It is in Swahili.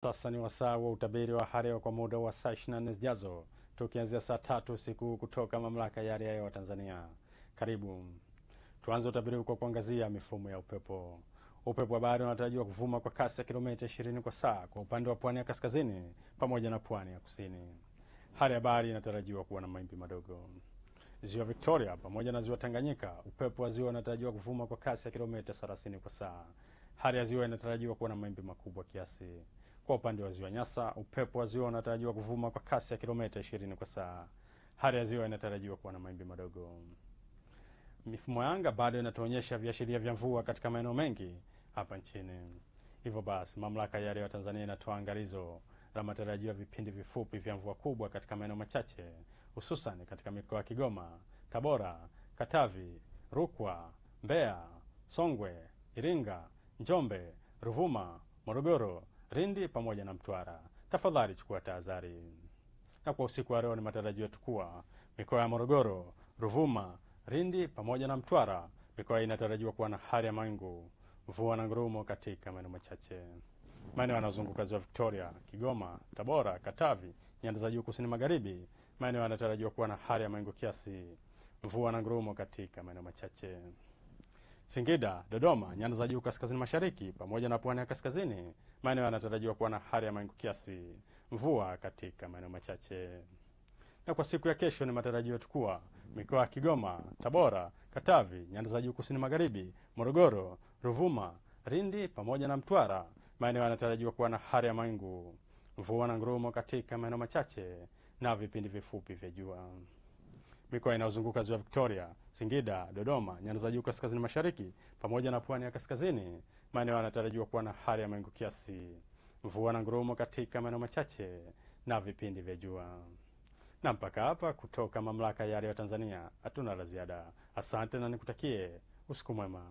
Sasa ni wasaa wa utabiri wa hali ya hewa kwa muda wa saa 24 zijazo, tukianzia saa 3 usiku kutoka Mamlaka ya Hali ya Hewa Tanzania. Karibu. Tuanze utabiri kwa kuangazia mifumo ya upepo. Upepo wa bahari unatarajiwa kuvuma kwa kasi ya kilomita 20 kwa saa kwa upande wa pwani ya kaskazini pamoja na pwani ya kusini. Hali ya bahari inatarajiwa kuwa na mawimbi madogo. Ziwa Victoria pamoja na ziwa Tanganyika, upepo wa ziwa unatarajiwa kuvuma kwa kasi ya kilomita 30 kwa saa. Hali ya ziwa inatarajiwa kuwa na mawimbi makubwa kiasi. Kwa upande wa ziwa Nyasa, upepo wa ziwa unatarajiwa kuvuma kwa kasi ya kilomita 20 kwa saa. Hali ya ziwa inatarajiwa kuwa na mawimbi madogo. Mifumo ya anga bado inatuonyesha viashiria vya mvua katika maeneo mengi hapa nchini. Hivyo basi, Mamlaka ya Hali ya Hewa Tanzania inatoa angalizo la matarajio ya vipindi vifupi vya mvua kubwa katika maeneo machache, hususan katika mikoa ya Kigoma, Tabora, Katavi, Rukwa, Mbeya, Songwe, Iringa, Njombe, Ruvuma, Morogoro, Lindi pamoja na Mtwara. Tafadhali chukua tahadhari. Na kwa usiku wa leo ni matarajio yetu kuwa mikoa ya Morogoro, Ruvuma, Lindi pamoja na Mtwara, mikoa inatarajiwa kuwa na hali ya mawingu, mvua na ngurumo katika maeneo machache. Maeneo yanayozunguka ziwa Victoria, Kigoma, Tabora, Katavi, nyanda za juu kusini magharibi, maeneo yanatarajiwa kuwa na hali ya mawingu kiasi, mvua na ngurumo katika maeneo machache. Singida, Dodoma, nyanda za juu kaskazini mashariki pamoja na pwani ya kaskazini, maeneo yanatarajiwa kuwa na hali ya mawingu kiasi, mvua katika maeneo machache. Na kwa siku ya kesho ni matarajio yetu kuwa mikoa ya Kigoma, Tabora, Katavi, nyanda za juu kusini magharibi, Morogoro, Ruvuma, Lindi pamoja na Mtwara, maeneo yanatarajiwa kuwa na hali ya mawingu, mvua na ngurumo katika maeneo machache na vipindi vifupi vya jua. Mikoa inayozunguka ziwa Victoria, Singida, Dodoma, nyanda za juu kaskazini mashariki pamoja na pwani ya kaskazini, maeneo yanatarajiwa kuwa na hali ya mawingu kiasi, mvua na ngurumo katika maeneo machache na vipindi vya jua. Na mpaka hapa kutoka Mamlaka ya Hali ya Hewa Tanzania hatuna la ziada. Asante na nikutakie usiku mwema.